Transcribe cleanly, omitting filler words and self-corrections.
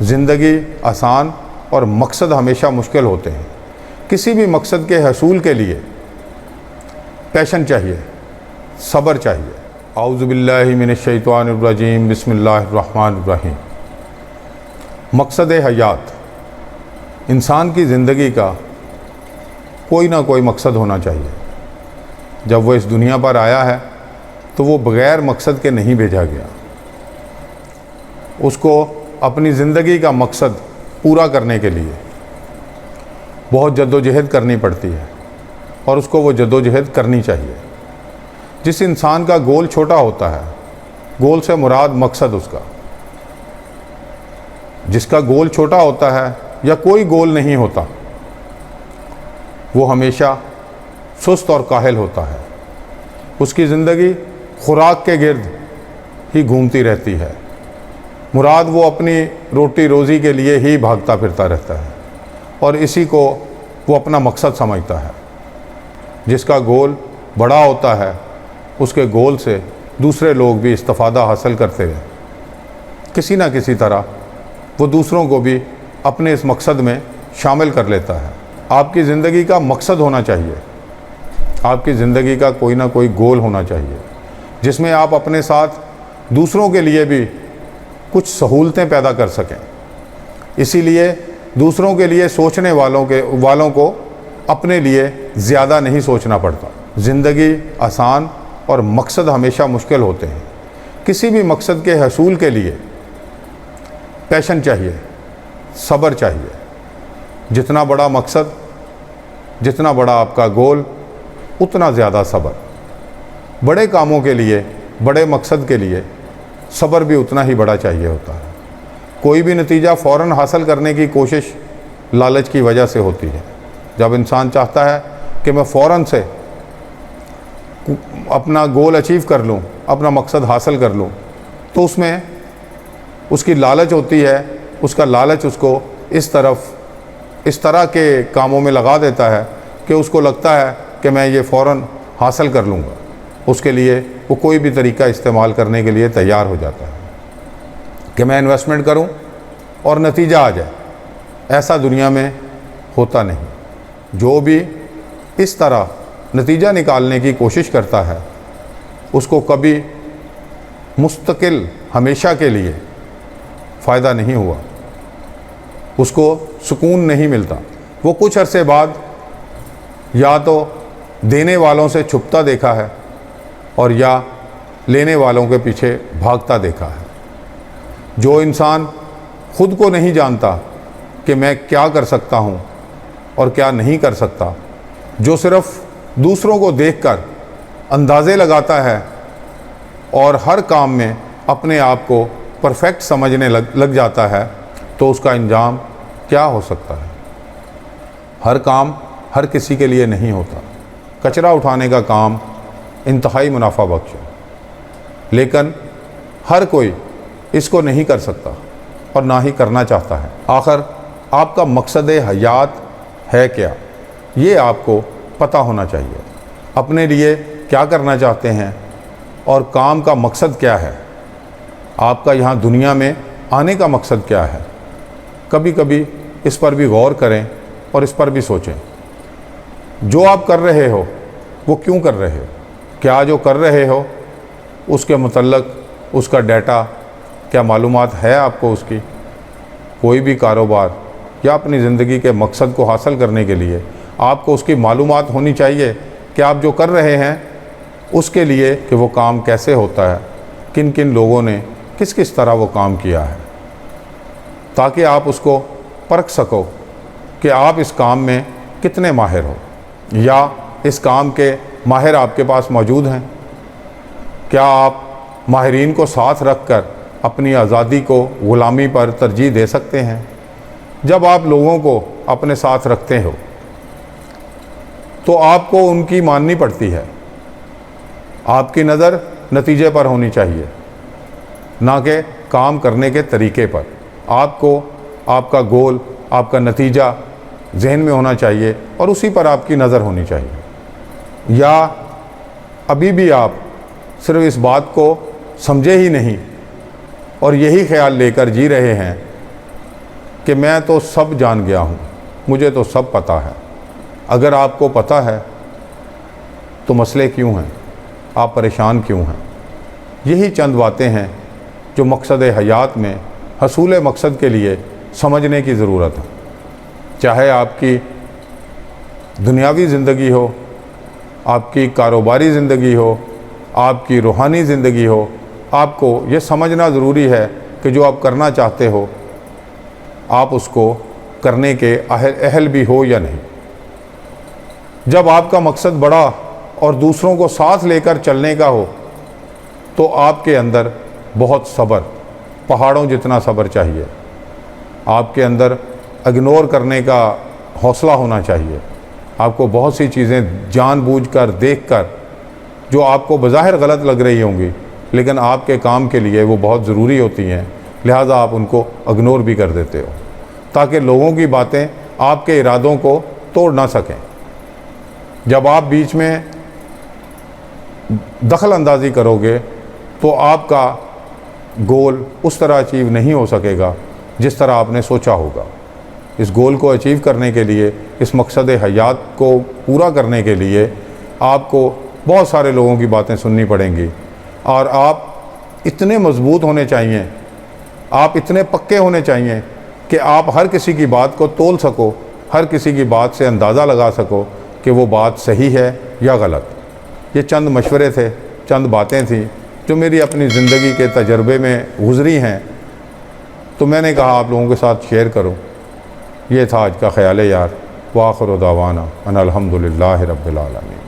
زندگی آسان اور مقصد ہمیشہ مشکل ہوتے ہیں۔ کسی بھی مقصد کے حصول کے لیے پیشن چاہیے، صبر چاہیے۔ اعوذ باللہ من الشیطان الرجیم، بسم اللہ الرحمن الرحیم۔ مقصد حیات، انسان کی زندگی کا کوئی نہ کوئی مقصد ہونا چاہیے۔ جب وہ اس دنیا پر آیا ہے تو وہ بغیر مقصد کے نہیں بھیجا گیا۔ اس کو اپنی زندگی کا مقصد پورا کرنے کے لیے بہت جد و جہد کرنی پڑتی ہے، اور اس کو وہ جد و جہد کرنی چاہیے۔ جس انسان کا گول چھوٹا ہوتا ہے، گول سے مراد مقصد اس کا، جس کا گول چھوٹا ہوتا ہے یا کوئی گول نہیں ہوتا، وہ ہمیشہ سست اور کاہل ہوتا ہے۔ اس کی زندگی خوراک کے گرد ہی گھومتی رہتی ہے، مراد وہ اپنی روٹی روزی کے لیے ہی بھاگتا پھرتا رہتا ہے، اور اسی کو وہ اپنا مقصد سمجھتا ہے۔ جس کا گول بڑا ہوتا ہے، اس کے گول سے دوسرے لوگ بھی استفادہ حاصل کرتے ہیں۔ کسی نہ کسی طرح وہ دوسروں کو بھی اپنے اس مقصد میں شامل کر لیتا ہے۔ آپ کی زندگی کا مقصد ہونا چاہیے، آپ کی زندگی کا کوئی نہ کوئی گول ہونا چاہیے، جس میں آپ اپنے ساتھ دوسروں کے لیے بھی کچھ سہولتیں پیدا کر سکیں۔ اسی لیے دوسروں کے لیے سوچنے والوں کو اپنے لیے زیادہ نہیں سوچنا پڑتا۔ زندگی آسان اور مقصد ہمیشہ مشکل ہوتے ہیں۔ کسی بھی مقصد کے حصول کے لیے پیشن چاہیے، صبر چاہیے۔ جتنا بڑا مقصد، جتنا بڑا آپ کا گول، اتنا زیادہ صبر۔ بڑے کاموں کے لیے، بڑے مقصد کے لیے صبر بھی اتنا ہی بڑا چاہیے ہوتا ہے۔ کوئی بھی نتیجہ فوراً حاصل کرنے کی کوشش لالچ کی وجہ سے ہوتی ہے۔ جب انسان چاہتا ہے کہ میں فوراً سے اپنا گول اچیو کر لوں، اپنا مقصد حاصل کر لوں، تو اس میں اس کی لالچ ہوتی ہے۔ اس کا لالچ اس کو اس طرح کے کاموں میں لگا دیتا ہے کہ اس کو لگتا ہے کہ میں یہ فوراً حاصل کر لوں گا۔ اس کے لیے وہ کوئی بھی طریقہ استعمال کرنے کے لیے تیار ہو جاتا ہے کہ میں انویسٹمنٹ کروں اور نتیجہ آ جائے۔ ایسا دنیا میں ہوتا نہیں۔ جو بھی اس طرح نتیجہ نکالنے کی کوشش کرتا ہے، اس کو کبھی مستقل ہمیشہ کے لیے فائدہ نہیں ہوا، اس کو سکون نہیں ملتا۔ وہ کچھ عرصے بعد یا تو دینے والوں سے چھپتا دیکھا ہے اور یا لینے والوں کے پیچھے بھاگتا دیکھا ہے۔ جو انسان خود کو نہیں جانتا کہ میں کیا کر سکتا ہوں اور کیا نہیں کر سکتا، جو صرف دوسروں کو دیکھ کر اندازے لگاتا ہے اور ہر کام میں اپنے آپ کو پرفیکٹ سمجھنے لگ جاتا ہے، تو اس کا انجام کیا ہو سکتا ہے؟ ہر کام ہر کسی کے لیے نہیں ہوتا۔ کچرا اٹھانے کا کام انتہائی منافع بخش ہے، لیکن ہر کوئی اس کو نہیں کر سکتا اور نہ ہی کرنا چاہتا ہے۔ آخر آپ کا مقصد حیات ہے کیا، یہ آپ کو پتہ ہونا چاہیے۔ اپنے لیے کیا کرنا چاہتے ہیں اور کام کا مقصد کیا ہے؟ آپ کا یہاں دنیا میں آنے کا مقصد کیا ہے؟ کبھی کبھی اس پر بھی غور کریں اور اس پر بھی سوچیں۔ جو آپ کر رہے ہو وہ کیوں کر رہے ہو؟ کیا جو کر رہے ہو اس کے متعلق اس کا ڈیٹا، کیا معلومات ہے آپ کو اس کی؟ کوئی بھی کاروبار یا اپنی زندگی کے مقصد کو حاصل کرنے کے لیے آپ کو اس کی معلومات ہونی چاہیے کہ آپ جو کر رہے ہیں اس کے لیے کہ وہ کام کیسے ہوتا ہے، کن کن لوگوں نے کس طرح وہ کام کیا ہے، تاکہ آپ اس کو پرکھ سکو کہ آپ اس کام میں کتنے ماہر ہو، یا اس کام کے ماہر آپ کے پاس موجود ہیں۔ کیا آپ ماہرین کو ساتھ رکھ کر اپنی آزادی کو غلامی پر ترجیح دے سکتے ہیں؟ جب آپ لوگوں کو اپنے ساتھ رکھتے ہو تو آپ کو ان کی ماننی پڑتی ہے۔ آپ کی نظر نتیجے پر ہونی چاہیے، نہ کہ کام کرنے کے طریقے پر۔ آپ کو آپ کا گول، آپ کا نتیجہ ذہن میں ہونا چاہیے اور اسی پر آپ کی نظر ہونی چاہیے۔ یا ابھی بھی آپ صرف اس بات کو سمجھے ہی نہیں اور یہی خیال لے کر جی رہے ہیں کہ میں تو سب جان گیا ہوں، مجھے تو سب پتہ ہے۔ اگر آپ کو پتہ ہے تو مسئلے کیوں ہیں؟ آپ پریشان کیوں ہیں؟ یہی چند باتیں ہیں جو مقصد حیات میں حصول مقصد کے لیے سمجھنے کی ضرورت ہے۔ چاہے آپ کی دنیاوی زندگی ہو، آپ کی کاروباری زندگی ہو، آپ کی روحانی زندگی ہو، آپ کو یہ سمجھنا ضروری ہے کہ جو آپ کرنا چاہتے ہو آپ اس کو کرنے کے اہل بھی ہو یا نہیں۔ جب آپ کا مقصد بڑا اور دوسروں کو ساتھ لے کر چلنے کا ہو تو آپ کے اندر بہت صبر، پہاڑوں جتنا صبر چاہیے۔ آپ کے اندر اگنور کرنے کا حوصلہ ہونا چاہیے۔ آپ کو بہت سی چیزیں جان بوجھ کر دیکھ کر جو آپ کو بظاہر غلط لگ رہی ہوں گی لیکن آپ کے کام کے لیے وہ بہت ضروری ہوتی ہیں، لہٰذا آپ ان کو اگنور بھی کر دیتے ہو تاکہ لوگوں کی باتیں آپ کے ارادوں کو توڑ نہ سکیں۔ جب آپ بیچ میں دخل اندازی کرو گے تو آپ کا گول اس طرح اچیو نہیں ہو سکے گا جس طرح آپ نے سوچا ہوگا۔ اس گول کو اچیو کرنے کے لیے، اس مقصد حیات کو پورا کرنے کے لیے آپ کو بہت سارے لوگوں کی باتیں سننی پڑیں گی، اور آپ اتنے مضبوط ہونے چاہیے، آپ اتنے پکے ہونے چاہیے کہ آپ ہر کسی کی بات کو تول سکو، ہر کسی کی بات سے اندازہ لگا سکو کہ وہ بات صحیح ہے یا غلط۔ یہ چند مشورے تھے، چند باتیں تھیں جو میری اپنی زندگی کے تجربے میں گزری ہیں، تو میں نے کہا آپ لوگوں کے ساتھ شیئر کروں۔ یہ تھا آج کا خیال یار۔ وآخر دعوانا ان الحمدللہ رب العالمین۔